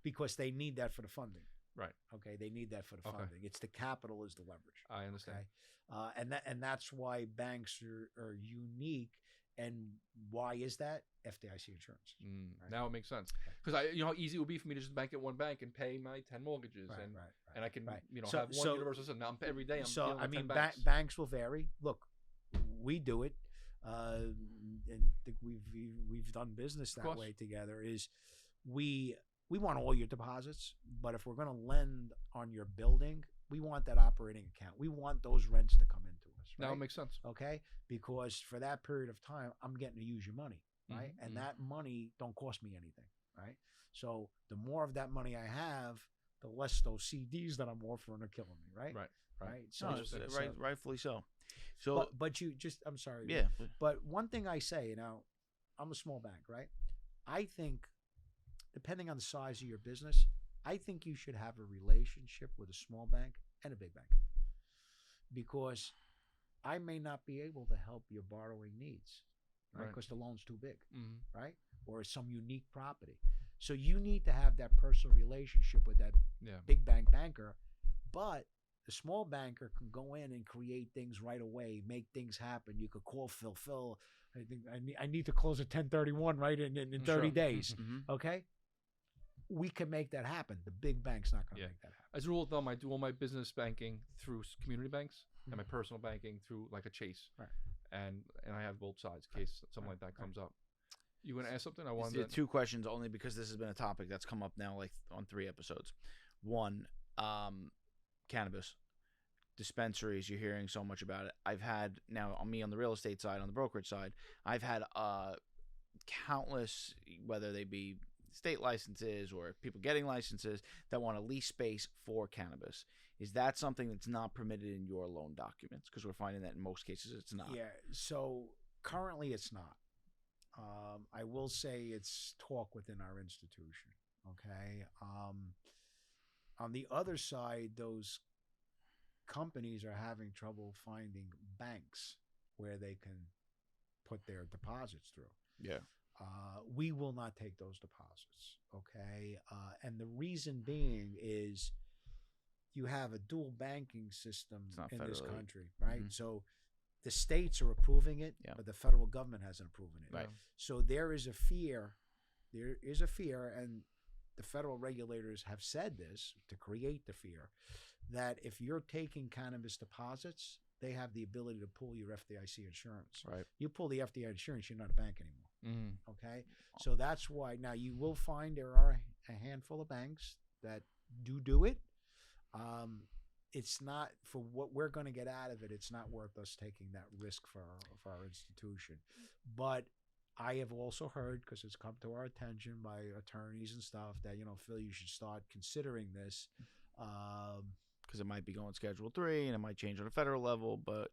because they need that for the funding. Right. Okay, they need that for the funding. It's the capital is the leverage. I understand. Okay? And that's why banks are unique. And why is that? FDIC insurance. Right? Now it makes sense. Because how easy it would be for me to just bank at one bank and pay my 10 mortgages, and I can have one universal system. Now every day I'm dealing with 10 banks. Banks will vary. Look, we do it, and think we've done business that way together. Is we want all your deposits, but if we're going to lend on your building, we want that operating account. We want those rents to come into us. Right? Now it makes sense. Okay, because for that period of time, I'm getting to use your money, right? And that money don't cost me anything, right? So the more of that money I have, the less those CDs that I'm offering are killing me, right? Right. So rightfully so. So, but you just, I'm sorry. Yeah. But one thing I say, I'm a small bank, right? I think, depending on the size of your business, I think you should have a relationship with a small bank and a big bank, because I may not be able to help your borrowing needs, right? Because the loan's too big, right? Or some unique property. So you need to have that personal relationship with that big bank banker, but the small banker can go in and create things right away, make things happen. You could call Phil, I think I need to close a 1031 right in 30 days. Okay. we can make that happen. The big bank's not going to Yeah. make that happen. As a rule of thumb, I do all my business banking through community banks and my Mhm. personal banking through like a Chase. Right. And I have both sides in case something like that comes up. You want to ask something? I Is wanted there to. two questions only because this has been a topic that's come up now like on 3 episodes. One, cannabis dispensaries. You're hearing so much about it. I've had now on me on the real estate side, on the brokerage side, I've had countless, whether they be state licenses or people getting licenses that want to lease space for cannabis. Is that something that's not permitted in your loan documents? Because we're finding that in most cases it's not. Yeah. So currently it's not. I will say it's talk within our institution. Okay. On the other side, those companies are having trouble finding banks where they can put their deposits through. Yeah. We will not take those deposits. Okay. And the reason being is you have a dual banking system in this federally. country, right? Mhm. So the states are approving it, Yeah. but the federal government hasn't approved it. Right. So there is a fear. There is a fear, and the federal regulators have said this to create the fear that if you're taking cannabis deposits, they have the ability to pull your FDIC insurance. Right. You pull the FDIC insurance, you're not a bank anymore. Mm-hmm. Okay, so that's why now you will find there are a handful of banks that do it. It's not for what we're going to get out of it. It's not worth us taking that risk for our institution. But I have also heard, because it's come to our attention by attorneys and stuff, that Phil, you should start considering this. Because it might be going Schedule 3 and it might change on a federal level, but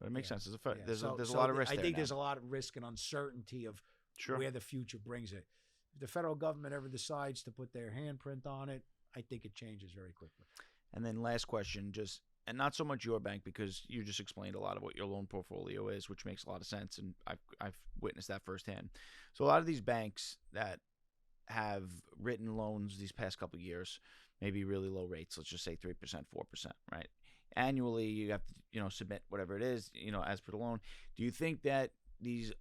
it makes sense. There's a lot of risk. I think now. there's a lot of risk and uncertainty of Sure. where the future brings it. If the federal government ever decides to put their handprint on it, I think it changes very quickly. And then last question, and not so much your bank, because you just explained a lot of what your loan portfolio is, which makes a lot of sense, and I've witnessed that firsthand. So a lot of these banks that have written loans these past couple of years, maybe really low rates, let's just say 3%, 4%, right? Annually, you have to submit whatever it is, as per the loan. Do you think that these,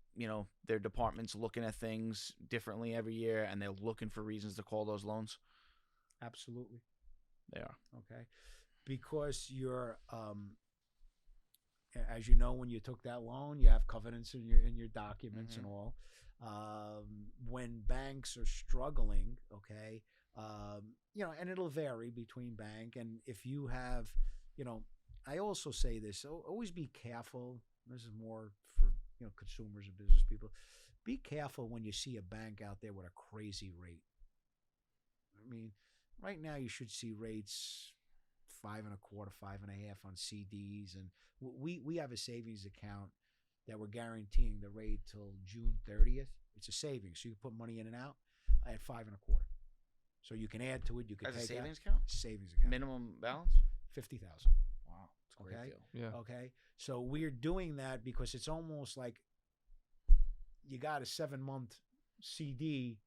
their departments looking at things differently every year, and they're looking for reasons to call those loans? Absolutely. They are. Okay. Because you're, as you know, when you took that loan, you have covenants in your documents and all. When banks are struggling, okay, and it'll vary between bank. And if you have, I also say this, always be careful. This is more for, consumers and business people. Be careful when you see a bank out there with a crazy rate. I mean, right now you should see rates 5.25%, 5.5% on CDs, and we have a savings account that we're guaranteeing the rate till June 30th. It's a savings, so you can put money in and out at 5.25%. So you can add to it. You can As a take savings out, account? savings account. Minimum balance? 50,000. Wow, it's a great Okay. deal. Yeah. Okay. So we're doing that because it's almost like you got a 7-month CD,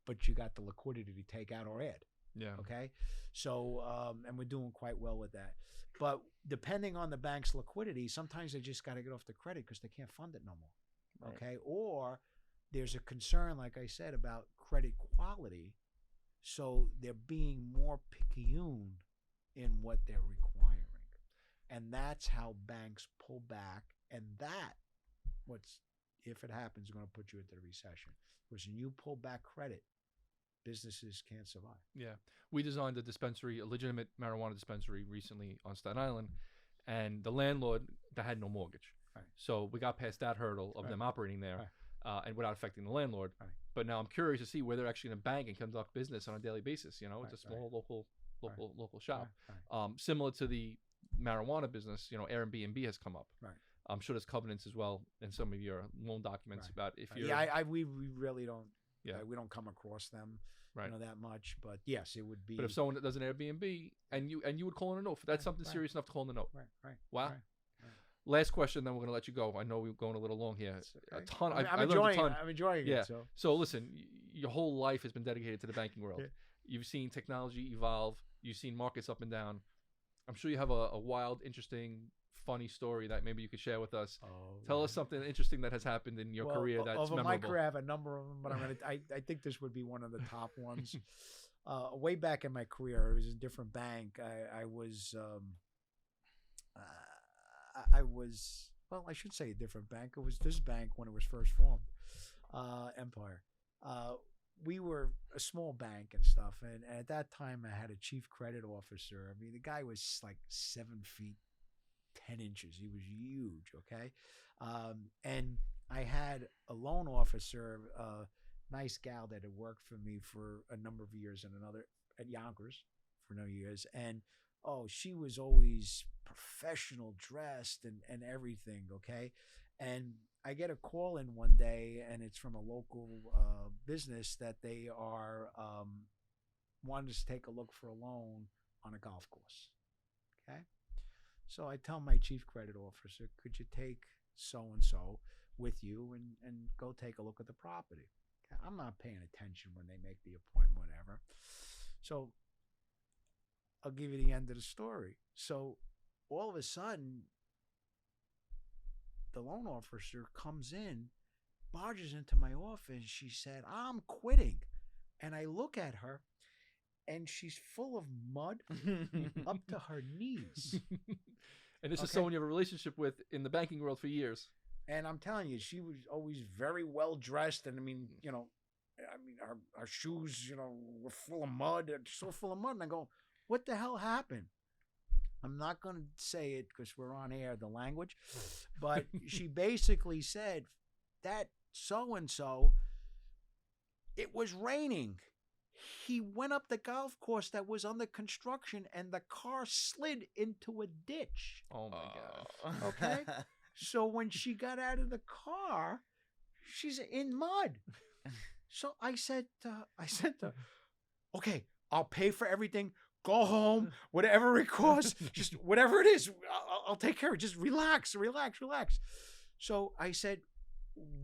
but you got the liquidity to take out or add. Yeah. Okay. So, and we're doing quite well with that. But depending on the bank's liquidity, sometimes they just got to get off the credit because they can't fund it no more. Right. Okay. Or there's a concern, like I said, about credit quality. So they're being more picayune in what they're requiring. And that's how banks pull back. And if it happens, is going to put you into the recession. Because when you pull back credit, businesses can't survive. Yeah. We designed a legitimate marijuana dispensary recently on Staten Island, and the landlord that had no mortgage. Right. So we got past that hurdle of them operating there, and without affecting the landlord. Right. But now I'm curious to see where they're actually going to bank and conduct business on a daily basis. It's a small local shop. Right. Similar to the marijuana business, Airbnb has come up. Right. I'm sure there's covenants as well in some of your loan documents about if you're. Yeah, we really don't. Yeah. We don't come across them, Right. that much. But yes, it would be. But if someone that does an Airbnb and you would call in a note, that's something serious enough to call in a note. Right. Wow. Right. Last question, then we're going to let you go. I know we're going a little long here. Okay. A ton. I'm I learned enjoying a ton. it. I'm enjoying Yeah. it. So listen, your whole life has been dedicated to the banking world. Yeah. You've seen technology evolve. You've seen markets up and down. I'm sure you have a wild, interesting, funny story that maybe you could share with us. Tell us something interesting that has happened in your career that's over memorable. my career, I have a number of them, but I think this would be one of the top ones. way back in my career, it was a different bank. I was, well, I should say a different bank. It was this bank when it was first formed, Empire. We were a small bank and stuff, and at that time I had a chief credit officer. I mean, the guy was like 7 feet 10 inches. He was huge. Okay, and I had a loan officer, nice gal that had worked for me for a number of years and another at Yonkers for no years, and she was always professional dressed and everything. Okay, and I get a call in one day, and it's from a local business that they are wanting us to take a look for a loan on a golf course. Okay, so I tell my chief credit officer, could you take so and so with you and go take a look at the property? Okay, I'm not paying attention when they make the appointment, whatever. So I'll give you the end of the story. So all of a sudden, the loan officer comes in, barges into my office. She said, I'm quitting. And I look at her, and she's full of mud up to her knees. And this is someone you have a relationship with in the banking world for years. And I'm telling you, she was always very well dressed. And I mean, her shoes, were full of mud, so full of mud. And I go, what the hell happened? I'm not going to say it because we're on air, the language, but she basically said that so-and-so, it was raining. He went up the golf course that was under construction, and the car slid into a ditch. Oh, my God. Okay? So when she got out of the car, she's in mud. So I said to her, okay, I'll pay for everything. Go home, whatever it costs, just whatever it is, I'll take care of it. Just relax. So I said,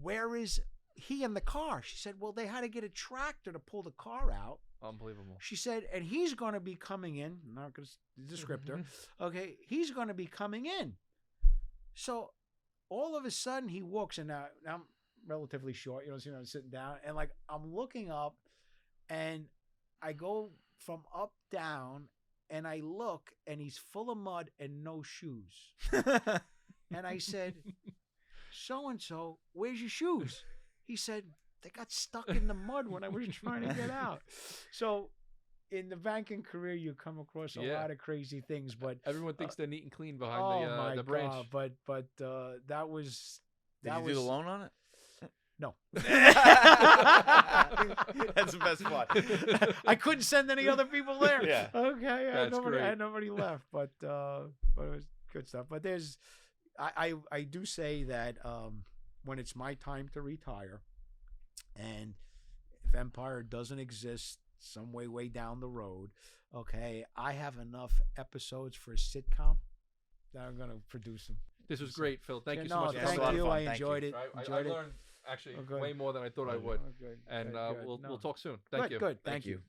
where is he in the car? She said, well, they had to get a tractor to pull the car out. Unbelievable. She said, and he's going to be coming in. I'm not going to descriptor. Okay, he's going to be coming in. So all of a sudden he walks in. Now I'm relatively short, I'm sitting down, and like I'm looking up, and I go from up down, and I look, and he's full of mud and no shoes. And I said, so-and-so, where's your shoes? He said, they got stuck in the mud when I was trying to get out. So in the banking career, you come across a lot of crazy things, but everyone thinks they're neat and clean behind the branch. God, but that was... Did you do the loan on it? No. That's the best part. I couldn't send any other people there. Yeah. Okay. I had Great. nobody left, but it was good stuff. But I do say that when it's my time to retire, and if Empire doesn't exist some way down the road, okay, I have enough episodes for a sitcom that I'm going to produce them. This was great, Phil. Thank you so No, much. thank you. I Thank enjoyed you. it. I learned actually way more than I thought I would. Good. And Good. we'll No. talk soon. Thank you. Good. Thank Thank you. you.